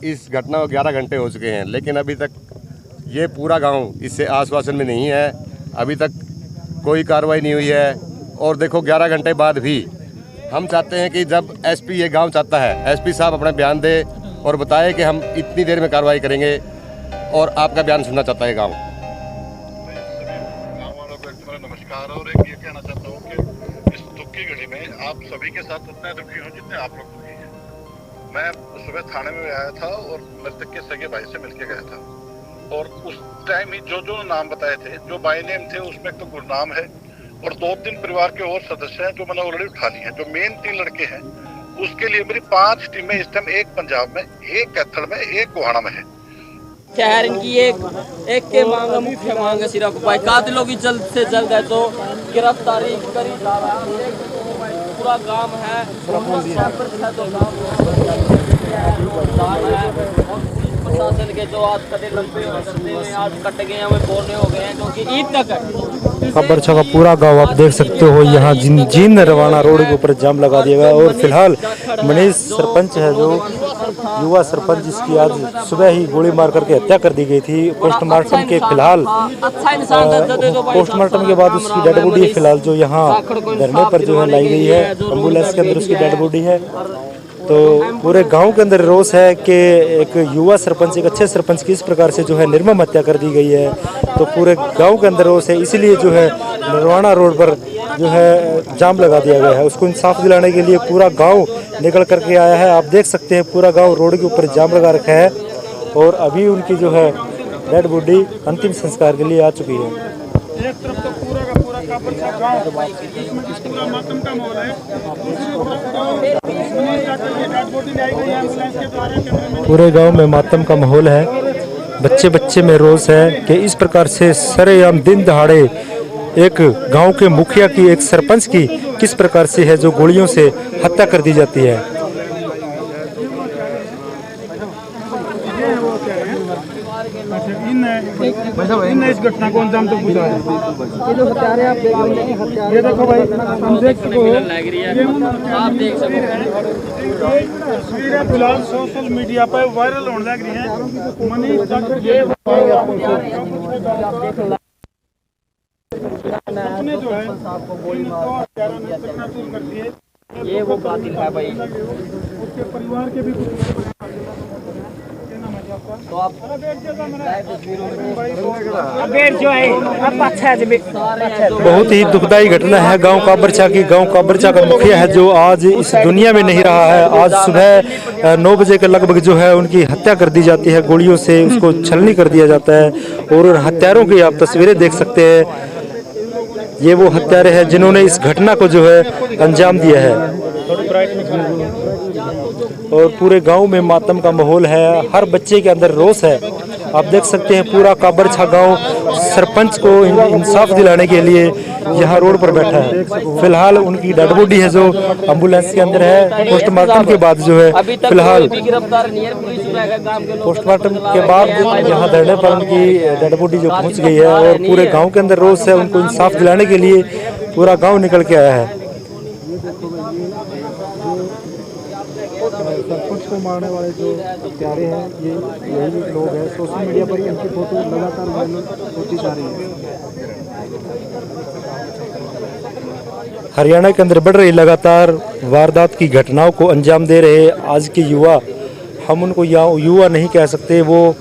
इस घटना को 11 घंटे हो चुके हैं, लेकिन अभी तक ये पूरा गांव इससे आश्वासन में नहीं है। अभी तक कोई कार्रवाई नहीं हुई है। और देखो 11 घंटे बाद भी हम चाहते हैं कि जब एसपी ये गांव चाहता है, एसपी साहब अपना बयान दे और बताए कि हम इतनी देर में कार्रवाई करेंगे, और आपका बयान सुनना चाहता है गाँव। गाँव वालों को एक नमस्कार, और एक ये कहना चाहता हूँ कि इस दुख की घड़ी में आप सभी के साथ उतने दुखी हो जितने आप लोग दुखी हैं। मैं सुबह थाने में आया था और मृतक के सगे भाई से मिलके गया था, और उस टाइम ही जो नाम बताए थे, जो बाई नेम थे, उसमें एक तो गुरनाम है और 2-3 परिवार के और सदस्य हैं जो मैंने ऑलरेडी उठा लिए हैं। जो मेन 3 लड़के हैं उसके लिए मेरी 5 टीमें इस टाइम, एक पंजाब में, एक कैथल में, एक गोहाना में है। शहर इनकी एक के मांग मुख्य मांग है सिर्फ भाई कातिलों की जल्द से जल्द है तो गिरफ्तारी करी जा रहा है। पूरा गांव है प्रशासन के जो आज कदे लंबे आज कट गए हैं, वो बोलने हो गए हैं क्योंकि ईद तक है। कब्रछा का पूरा गांव आप देख सकते हो, यहाँ जींद रवाना रोड के ऊपर जाम लगा दिया गया। और फिलहाल मनीष सरपंच है, जो युवा सरपंच, जिसकी आज सुबह ही गोली मार करके हत्या कर दी गई थी। पोस्टमार्टम के फिलहाल पोस्टमार्टम के बाद उसकी डेड बॉडी फिलहाल जो यहाँ धरने पर जो है लाई गई है, एम्बुलेंस के अंदर उसकी डेड बॉडी है। तो पूरे गांव के अंदर रोष है कि एक युवा सरपंच, एक अच्छे सरपंच की इस प्रकार से जो है निर्मम हत्या कर दी गई है। तो पूरे गांव के अंदर रोष है, इसीलिए जो है नरवाना रोड पर जो है जाम लगा दिया गया है। उसको इंसाफ दिलाने के लिए पूरा गांव निकल करके आया है। आप देख सकते हैं पूरा गांव रोड के ऊपर जाम लगा रखा है, और अभी उनकी जो है डेड बॉडी अंतिम संस्कार के लिए आ चुकी है। एक तरफ तो पूरा का पूरा काबरछा गांव पूरा मातम का माहौल है, पूरे गांव में मातम का माहौल है। बच्चे बच्चे में रोष है कि इस प्रकार से सरेआम दिन दहाड़े एक गांव के मुखिया की, एक सरपंच की किस प्रकार से है जो गोलियों से हत्या कर दी जाती है। इन इस घटना को अंजाम तक पहुंचाया। ये जो हथियार है आप देख रहे हैं, ये देखो भाई, हम देख सकते हो, आप देख सकते तस्वीरें फिलहाल सोशल मीडिया पर वायरल होने लग रही हैं। मनीष अपने जो है करती है, ये वो कातिल है भाई। उसके परिवार के भी कुछ तो आप बहुत ही दुखदाई घटना है गांव काबरछा की। गांव काबरछा का मुखिया है जो आज इस दुनिया में नहीं रहा है। आज सुबह 9 बजे के लगभग जो है उनकी हत्या कर दी जाती है, गोलियों से उसको छलनी कर दिया जाता है। और उन हत्यारों की आप तस्वीरें देख सकते हैं। ये वो हत्यारे हैं जिन्होंने इस घटना को जो है अंजाम दिया है। और पूरे गांव में मातम का माहौल है, हर बच्चे के अंदर रोष है। आप देख सकते हैं पूरा काबरछा गांव सरपंच को इंसाफ दिलाने के लिए यहाँ रोड पर बैठा है। फिलहाल उनकी डेड बॉडी है जो एम्बुलेंस के अंदर है। पोस्टमार्टम के बाद जो है फिलहाल पोस्टमार्टम के बाद यहाँ धरने पर उनकी डेड बॉडी जो पहुँच गई है। और पूरे गाँव के अंदर रोष है, उनको इंसाफ दिलाने के लिए पूरा गाँव निकल के आया है। सरपंच को मारने वाले जो हत्यारे हैं, ये यही लोग हैं। सोशल मीडिया पर इनकी फोटो लगातार वायरल होती जा रही है। हरियाणा के अंदर बढ़ रही लगातार वारदात की घटनाओं को अंजाम दे रहे आज के युवा, हम उनको युवा नहीं कह सकते, वो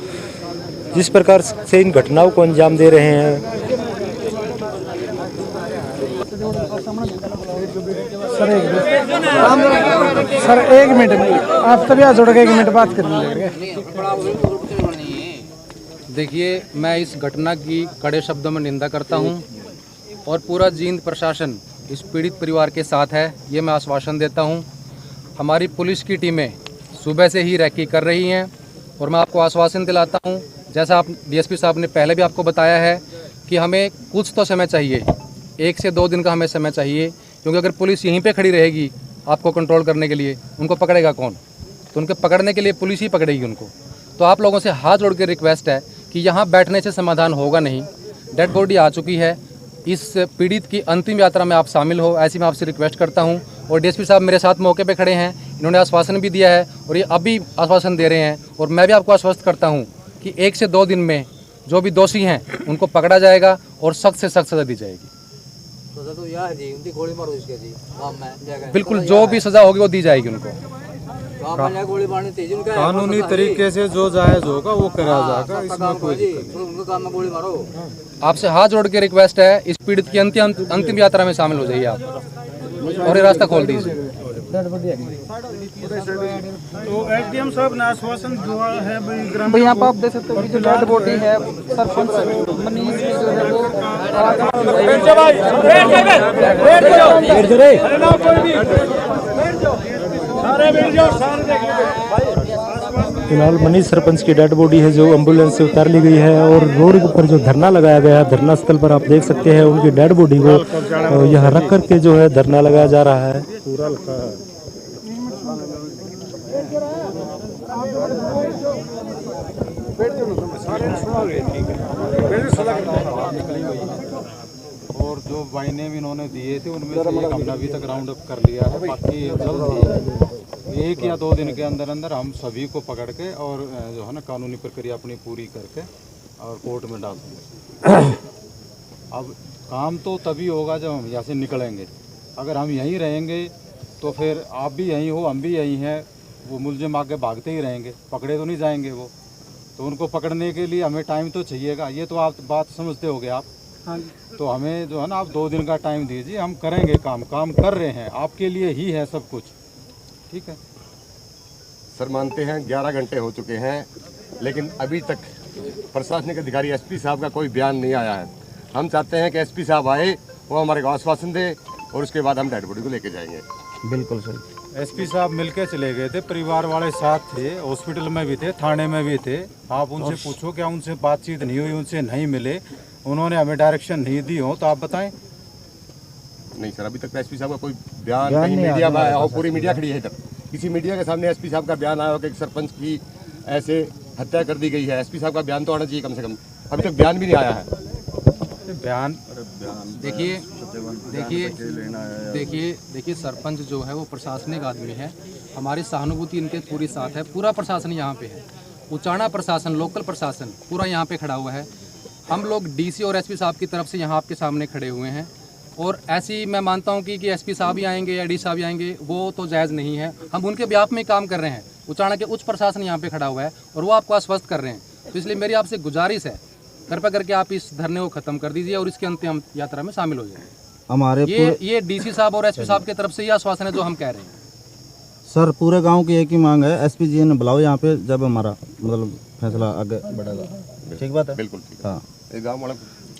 जिस प्रकार से इन घटनाओं को अंजाम दे रहे हैं। सर एक मिनट, आप तभी जोड़ के 1 मिनट बात करेंगे। देखिए, मैं इस घटना की कड़े शब्दों में निंदा करता हूं और पूरा जींद प्रशासन इस पीड़ित परिवार के साथ है, ये मैं आश्वासन देता हूं। हमारी पुलिस की टीमें सुबह से ही रैकी कर रही हैं और मैं आपको आश्वासन दिलाता हूं, जैसा आप डीएसपी साहब ने पहले भी आपको बताया है कि हमें कुछ तो समय चाहिए, 1 से 2 दिन का हमें समय चाहिए, क्योंकि अगर पुलिस यहीं पे खड़ी रहेगी आपको कंट्रोल करने के लिए, उनको पकड़ेगा कौन? तो उनको पकड़ने के लिए पुलिस ही पकड़ेगी उनको। तो आप लोगों से हाथ जोड़ के रिक्वेस्ट है कि यहाँ बैठने से समाधान होगा नहीं। डेड बॉडी आ चुकी है, इस पीड़ित की अंतिम यात्रा में आप शामिल हो, ऐसी मैं आपसे रिक्वेस्ट करता हूँ। और डीएसपी साहब मेरे साथ मौके पे खड़े हैं, इन्होंने आश्वासन भी दिया है और ये अभी आश्वासन दे रहे हैं। और मैं भी आपको आश्वस्त करता हूँ कि 1 से 2 दिन में जो भी दोषी हैं उनको पकड़ा जाएगा और सख्त से सख्त सज़ा दी जाएगी। बिल्कुल, जो भी सज़ा होगी वो दी जाएगी उनको। कानूनी तरीके से जो जायज होगा वो करा जाएगा, इसमें कोई दिक्कत नहीं। आपसे हाथ जोड़ के रिक्वेस्ट है, इस पीड़ित की अंतिम यात्रा में शामिल हो जाइए आप और ये रास्ता खोल दीजिए। तो एसडीएम साहब ने आश्वासन दिया है भाई यहाँ पर आप देख सकते हो कि जो डेड बॉडी है सरपंच मनीष की जो है वो फिलहाल मनीष सरपंच की डेड बॉडी है जो एम्बुलेंस से उतार ली गई है और रोड के ऊपर जो धरना लगाया गया है, धरना स्थल पर आप देख सकते हैं उनकी डेड बॉडी को यहाँ रख करके जो है धरना लगाया जा रहा है। और जो वाइने भी इन्होंने दिए थे उनमें से एक हमने अभी तक राउंड अप कर लिया है, बाकी जल्द 1 या 2 दिन के अंदर अंदर हम सभी को पकड़ के और जो है ना कानूनी प्रक्रिया अपनी पूरी करके और कोर्ट में डाल देंगे। अब काम तो तभी होगा जब हम यहाँ से निकलेंगे। अगर हम यहीं रहेंगे तो फिर आप भी यहीं हो, हम भी यहीं हैं, वो मुलजिम आगे भागते ही रहेंगे, पकड़े तो नहीं जाएंगे वो। तो उनको पकड़ने के लिए हमें टाइम तो चाहिएगा, ये तो आप बात समझते होगे आप। तो हमें जो है ना आप 2 दिन का टाइम दीजिए, हम करेंगे काम कर रहे हैं, आपके लिए ही है सब कुछ, ठीक है। सर मानते हैं 11 घंटे हो चुके हैं, लेकिन अभी तक प्रशासनिक अधिकारी एसपी साहब का कोई बयान नहीं आया है। हम चाहते हैं कि एसपी साहब आए, वो हमारे को आश्वासन दे और उसके बाद हम डेड बॉडी को लेके जाएंगे। बिल्कुल सही। एसपी साहब मिलके चले गए थे, परिवार वाले साथ थे, हॉस्पिटल में भी थे, थाने में भी थे। आप उनसे पूछो क्या उनसे बातचीत नहीं हुई, उनसे नहीं मिले, उन्होंने हमें डायरेक्शन नहीं दी हो तो आप बताएं। नहीं सर, अभी तक एसपी साहब का कोई बयान कहीं मीडिया में आया हो, पूरी मीडिया खड़ी है इधर, किसी मीडिया के सामने एसपी साहब का बयान आया हो कि सरपंच की ऐसे हत्या कर दी गई है। एसपी साहब का बयान तो आना चाहिए कम से कम, अभी तक बयान भी नहीं आया है। बयान देखिए सरपंच जो है वो प्रशासनिक आदमी है, हमारी सहानुभूति इनके पूरी साथ है। पूरा प्रशासन यहाँ पे है, उचाना प्रशासन, लोकल प्रशासन पूरा यहाँ पे खड़ा हुआ है। हम लोग डीसी और एसपी साहब की तरफ से यहाँ आपके सामने खड़े हुए हैं। और ऐसी मैं मानता हूँ कि एसपी साहब ही आएंगे या डी साहब ही आएंगे, वो तो जायज़ नहीं है। हम उनके ब्याप में काम कर रहे हैं। उचाना के उच्च प्रशासन यहाँ पे खड़ा हुआ है और वो आपको आश्वस्त कर रहे हैं। तो इसलिए मेरी आपसे गुजारिश है, कृपया करके आप इस धरने को ख़त्म कर दीजिए और इसके अंतिम यात्रा में शामिल हो जाइए। हमारे ये डीसी साहब और एसपी साहब की तरफ से ये आश्वासन है जो हम कह रहे हैं। सर पूरे गांव की एक ही मांग है, एसपी जी ने बुलाओ यहाँ पे, जब हमारा मतलब फैसला आगे बढ़ेगा। ठीक बात है, बिल्कुल ठीक। हाँ गाँव वाला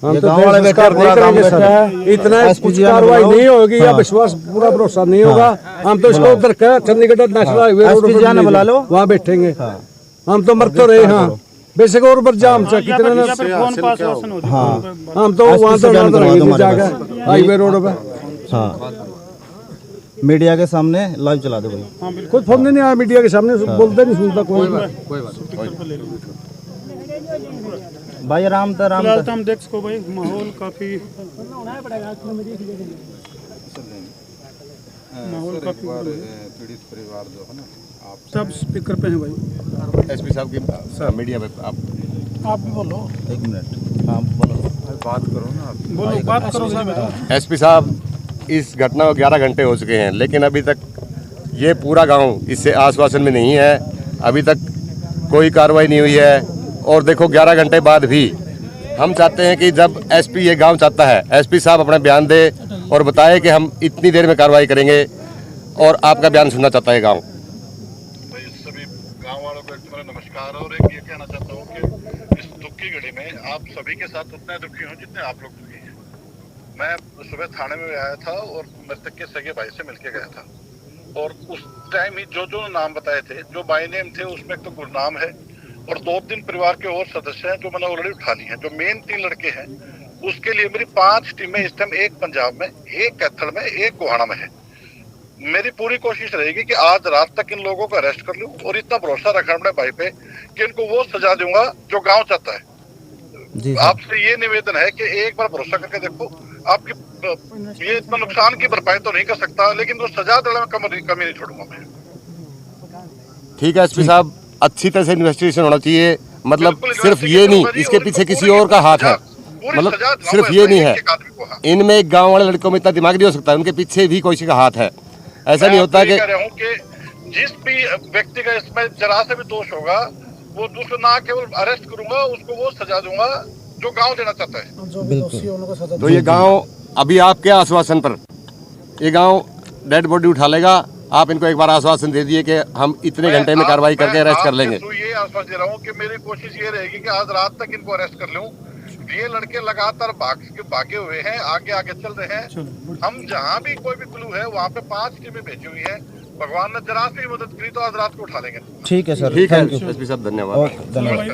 ये गांव वाले बैठे पूरा काम कर रहे हैं। इतना कुछ कार्रवाई नहीं होगी या विश्वास पूरा भरोसा नहीं होगा। हम तो इसको उधर का चंडीगढ़ नेशनल हाईवे एसपी जी ने बुला लो, वहाँ बैठेंगे। हम तो मर तो रहे। हाँ बेसिक और ऊपर जाम से कितने हाँ हम तो वहाँ तो जाकर हाईवे रोड पे। हाँ मीडिया के सामने लाइव चला दो भाई। खुद फोन नहीं आया मीडिया के सामने, बोलते नहीं सुनता कोई भाई। राम हम देख सको भाई, माहौल काफी पीड़ित परिवार जो है ना, आप सब स्पीकर पे हैं भाई। एसपी साहब की मीडिया पे आप भी बोलो 1 मिनट। हाँ बोलो, बात करो ना, आप बोलो, बात करो। एसपी साहब इस घटना को 11 घंटे हो चुके हैं, लेकिन अभी तक ये पूरा गांव इससे आश्वासन में नहीं है। अभी तक कोई कार्रवाई नहीं हुई है। और देखो 11 घंटे बाद भी हम चाहते हैं कि जब एसपी ये गांव चाहता है, एसपी साहब अपना बयान दे और बताए कि हम इतनी देर में कार्रवाई करेंगे, और आपका बयान सुनना चाहता है गाँव। सभी गाँव वालों को मेरा नमस्कार। और एक ये कहना चाहता हूँ कि इस दुख की घड़ी में आप सभी के साथ उतने दुखी हूँ जितने आप लोग दुखी हैं। मैं सुबह थाने में आया था और मृतक के सगे भाई से मिलके गया था, और उस टाइम ही जो नाम बताए थे, जो बाई नेम थे, उसमें एक तो गुरनाम है और 2-3 परिवार के और सदस्य हैं जो मैंने ऑलरेडी उठा ली हैं। जो मेन 3 लड़के हैं उसके लिए मेरी 5 टीमें इस टाइम, एक पंजाब में, एक कैथल में, एक गोहाना में है। मेरी पूरी कोशिश रहेगी कि आज रात तक इन लोगों को अरेस्ट कर लूं और इतना भरोसा रखा अपने भाई पे कि इनको वो सजा दूंगा जो गांव चाहता है। आपसे ये निवेदन है कि एक बार भरोसा करके देखो। आपकी ये इतना नुकसान की भरपाई तो नहीं कर सकता, लेकिन वो सजा देने में कमी नहीं छोड़ूंगा मैं। ठीक है एसपी साहब, अच्छी तरह से इन्वेस्टिगेशन होना चाहिए। मतलब बिल्कुल सिर्फ ये investigation नहीं, होगी इसके और पीछे इनको किसी पूरी और का हाथ है। पूरी मतलब सजा दिलाओ सिर्फ ऐसा ये नहीं एक है, एक आदमी को, हाँ। इनमें एक गांव वाले लड़कों में इतना दिमाग नहीं हो सकता, उनके पीछे भी कोई का हाथ है। ऐसा नहीं होता कि कह रहा हूं कि जिस भी व्यक्ति का इसमें जरा से भी दोष होगा वो उसको ना केवल अरेस्ट करूंगा, उसको वो सजा दूंगा जो गांव देना चाहता है। तो ये गांव अभी आपके आश्वासन पर ये गांव डेड बॉडी उठा लेगा। आप इनको एक बार आश्वासन दे दिए कि हम इतने घंटे में कार्रवाई करके अरेस्ट कर लेंगे। मैं ये आश्वासन दे रहा हूँ कि मेरी कोशिश ये रहेगी कि आज रात तक इनको अरेस्ट कर लूं। ये लड़के लगातार भागे हुए हैं, आगे आगे चल रहे हैं। हम जहाँ भी कोई भी क्लू है वहाँ पे 5 टीमें भेजी हुई है। भगवान ने जरा सी मदद करी तो आज रात को उठा लेंगे। ठीक है सर, ठीक है थैंक यू। एसपी साहब, धन्यवाद। धन्यवाद।